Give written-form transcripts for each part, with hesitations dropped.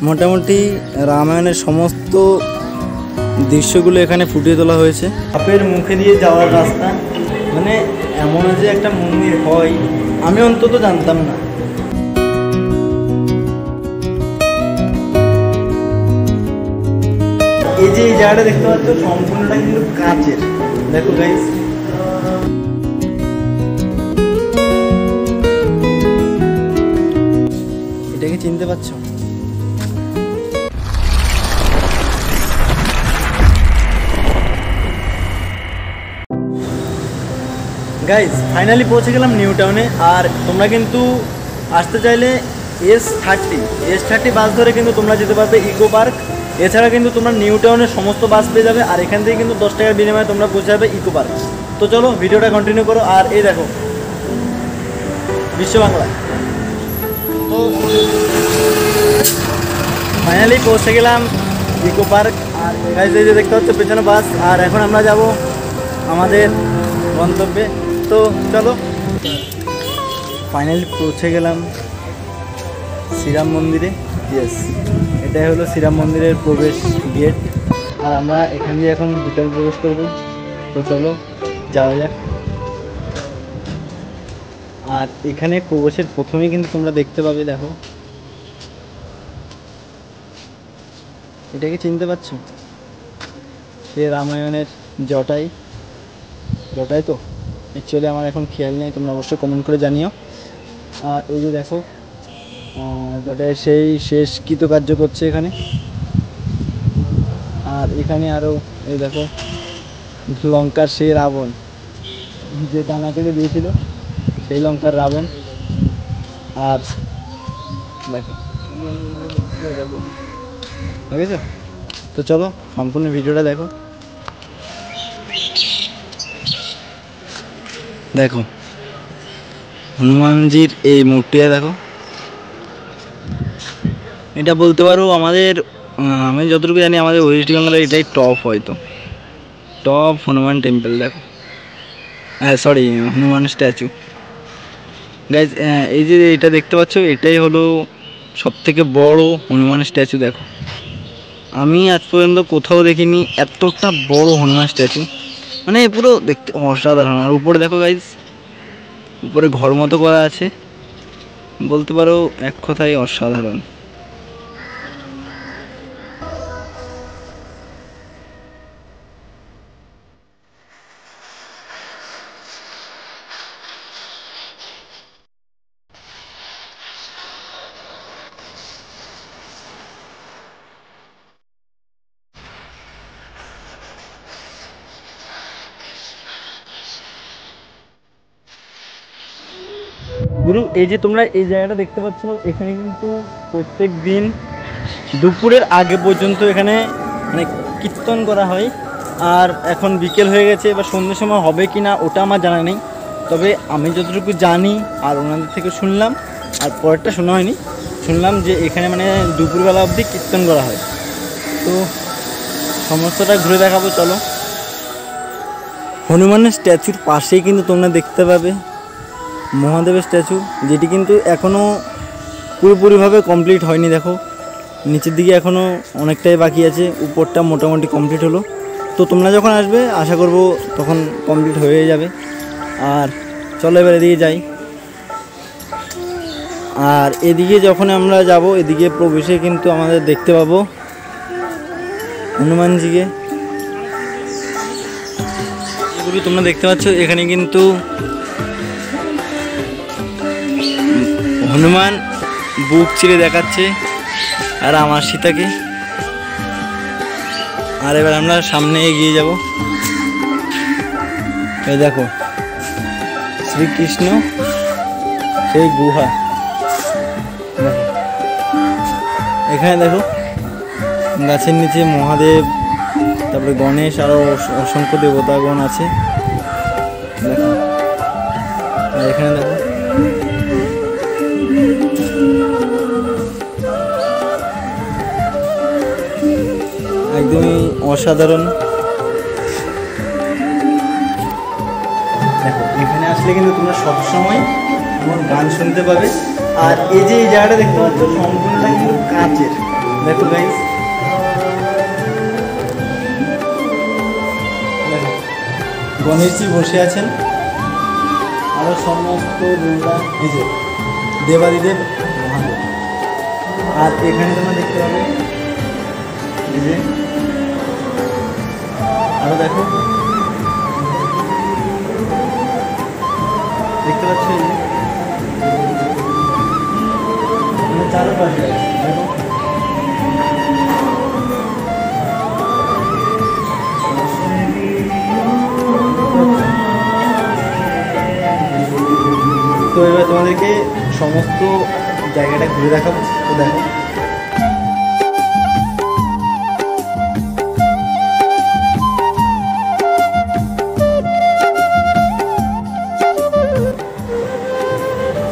মোটামুটি রামায়ণের সমস্ত দৃশ্যগুলো এখানে ফুটিয়ে তোলা হয়েছে। সাপের মুখে দিয়ে যাওয়ার রাস্তা, মানে এমন যে একটা মন্দির হয় আমি অন্তত জানতাম না। এই যে এই জায়গাটা দেখতে পাচ্ছ সম্পূর্ণটা কিন্তু কাঁচের। দেখো গাইস, এটাকে চিনতে পারছো? গাইজ ফাইনালি পৌঁছে গেলাম নিউ টাউনে। আর তোমরা কিন্তু আসতে চাইলে S30 বাস ধরে কিন্তু তোমরা যেতে পারবে ইকো পার্ক। এছাড়া কিন্তু তোমরা নিউ টাউনের সমস্ত বাস পেয়ে যাবে, আর এখান থেকে কিন্তু 10 টাকার বিনিময়ে তোমরা পৌঁছে যাবে ইকো পার্ক। তো চলো ভিডিওটা কন্টিনিউ করো। আর এই দেখো বিশ্ব বাংলা। তো ফাইনালি পৌঁছে গেলাম ইকো পার্ক। আর গাইজ এই যে দেখতে পাচ্ছ পেছনে বাস। আর এখন আমরা যাব আমাদের গন্তব্যে। তো চলো, ফাইনালি পৌঁছে গেলাম শ্রীরাম মন্দিরে। ইয়েস, এটাই হলো শ্রীরাম মন্দিরের প্রবেশ গেট। আর আমরা এখান দিয়ে এখন ভিতরে প্রবেশ করবো। তো চলো যাওয়া যাক। আর এখানে প্রবেশের প্রথমেই কিন্তু তোমরা দেখতে পাবে, দেখো এটাকে চিনতে পারছো? সে রামায়ণের জটাই তো অ্যাকচুয়ালি আমার এখন খেয়াল নেই, তোমরা অবশ্যই কমেন্ট করে জানিও। আর এই যে দেখো জটাই সেই শেষ কৃতকার্য করছে এখানে। আর এখানে আরও এই দেখো লঙ্কার সেই রাবণ, যে ডানা কেটে দিয়েছিল সেই লঙ্কার রাবণ। আর দেখো বুঝেছো? তো চলো সম্পূর্ণ ভিডিওটা দেখো। দেখো হনুমানজির এই মূর্তিটা দেখো, এটা বলতে পারো আমাদের, আমি যতটুকু জানি আমাদের ওয়েস্ট বেঙ্গলের এটাই টপ, হয়তো টপ হনুমান টেম্পল। দেখো সরি হনুমান স্ট্যাচু। গাইজ এই যে এটা দেখতে পাচ্ছ এটাই হলো সবথেকে বড় হনুমান স্ট্যাচু। দেখো আমি আজ পর্যন্ত কোথাও দেখিনি এতটা বড় হনুমান স্ট্যাচু, মানে পুরো দেখতে অসাধারণ। আর উপরে দেখো গাইজ, উপরে ঘর মতো করা আছে, বলতে পারো এক কথায় অসাধারণ। গুরু এই যে তোমরা এই জায়গাটা দেখতে পাচ্ছ, এখানে কিন্তু প্রত্যেক দিন দুপুরের আগে পর্যন্ত এখানে মানে কীর্তন করা হয়। আর এখন বিকেল হয়ে গেছে, এবার সন্ধ্যের সময় হবে কি না ওটা আমার জানা নেই, তবে আমি যতটুকু জানি আর ওনাদের থেকে শুনলাম, আর পরেরটা শোনা হয়নি, শুনলাম যে এখানে মানে দুপুরবেলা অবধি কীর্তন করা হয়। তো সমস্তটা ঘুরে দেখাবো চলো। হনুমানের স্ট্যাচুর পাশেই কিন্তু তোমরা দেখতে পাবে মহাদেবের স্ট্যাচু, যেটি কিন্তু এখনও পুরোপুরিভাবে কমপ্লিট হয়নি। দেখো নিচের দিকে এখনও অনেকটাই বাকি আছে, উপরটা মোটামুটি কমপ্লিট হলো। তো তোমরা যখন আসবে আশা করব তখন কমপ্লিট হয়ে যাবে। আর চলো এবার এদিকে যাই। আর এদিকে যখন আমরা যাব এদিকে প্রবেশে কিন্তু আমাদের দেখতে পাবো হনুমানজিকে। এগুলো তোমরা দেখতে পাচ্ছ, এখানে কিন্তু হনুমান বুক চিরে দেখাচ্ছে আর আমার সীতাকে। আর এবার আমরা সামনে এগিয়ে যাব। এই দেখো শ্রীকৃষ্ণ সেই গুহা, এখানে দেখো গাছের নিচে মহাদেব, তারপরে গণেশ, আরও অসংখ্য দেবতাগণ আছে। দেখো আর এখানে দেখো একদমই অসাধারণ। দেখো এখানে আসলে কিন্তু তোমরা সবসময় তোমার গান শুনতে পাবে। আর এই যে এই জায়গাটা দেখতে পাচ্ছ সম্পূর্ণটা কিন্তু কাঁচের, দেখো গাইস, গণেশজি বসে আছেন, আরো সমস্ত দুর্গা এই যে দেবাদিদেব মহাদেব। আর এখানে তোমরা দেখতে পাবে এই যে আরো দেখো, দেখতে পাচ্ছ এই যে চারপাশে দেখো। তো এবার তোমাদেরকে সমস্ত জায়গাটা ঘুরে দেখাবো। তো দেখো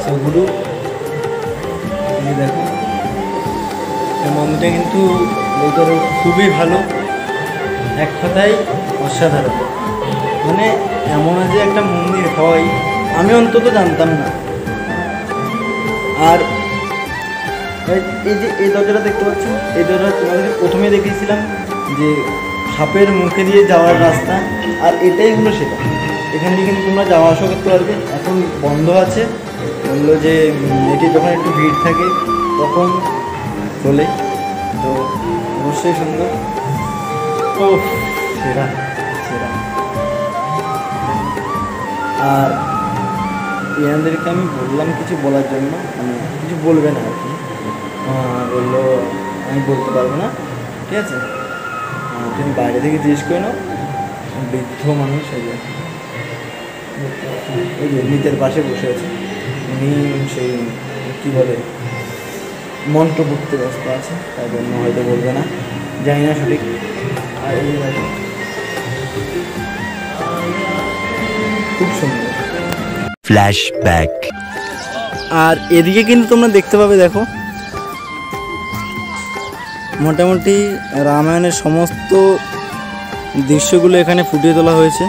সেগুলো দেখো, এই মন্দিরটা কিন্তু খুবই ভালো, এক কথায় অসাধারণ। মানে এমন যে একটা মন্দির হয় আমি অন্তত জানতাম না। আর এই যে এই দরজাটা দেখতে পাচ্ছ, এই দরজা তোমাদেরকে প্রথমে দেখিয়েছিলাম যে সাপের মুখে দিয়ে যাওয়ার রাস্তা, আর এটাই হলো সেটা। এখান দিয়ে কিন্তু তোমরা যাওয়া আসা করতে পারবে। এখন বন্ধ আছে, বললো যে এটি যখন একটু ভিড় থাকে তখন খোলে। তো অবশ্যই সুন্দর। ও সেরা সেরা। আর এনাদেরকে আমি বললাম কিছু বলার জন্য, মানে কিছু বলবে না আর কি। বললো আমি বলতে পারবো না, ঠিক আছে, তুমি বাইরে থেকে জিজ্ঞেস করে নাও। বৃদ্ধ মানুষ এই যে নিতের পাশে বসে আছে, উনি সেই কী বলে মন্ত্র পড়তে ব্যস্ত আছে, তাই জন্য হয়তো বলবে না, জানি না সঠিক। আর এই খুব সুন্দর ফ্ল্যাশব্যাক। আর এদিকে কিন্তু তোমরা দেখতে পাবে, দেখো মোটামুটি রামায়ণের সমস্ত দৃশ্যগুলো এখানে ফুটিয়ে তোলা হয়েছে।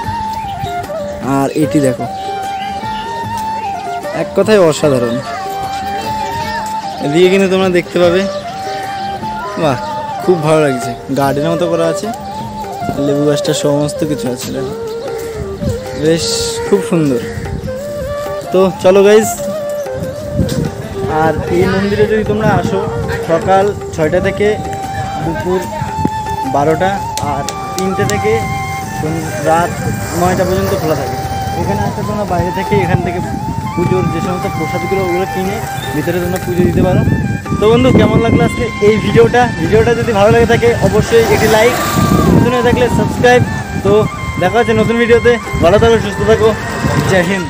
আর এটি দেখো, এক কথায় অসাধারণ। এদিকে কিন্তু তোমরা দেখতে পাবে, বাহ খুব ভালো লাগছে, গার্ডেনের মতো করা আছে, লেবু গাছটা সমস্ত কিছু আছে, বেশ খুব সুন্দর। তো চলো গাইজ, আর এই মন্দিরে যদি তোমরা আসো সকাল 6টা থেকে দুপুর 12টা, আর 3টে থেকে রাত 9টা পর্যন্ত খোলা থাকে। এখানে আসতে তোমরা বাইরে থেকে এখান থেকে পুজোর যে সমস্ত প্রসাদগুলো ওগুলো কিনে ভিতরে তোমরা পুজো দিতে পারো। তো বন্ধু, কেমন লাগলো আজকে এই ভিডিওটা? যদি ভালো লাগে থাকে অবশ্যই একটি লাইক, নতুন হয়ে থাকলে সাবস্ক্রাইব। তো দেখা হচ্ছে নতুন ভিডিওতে, ভালো থাকো, সুস্থ থাকো, জয় হিন্দ।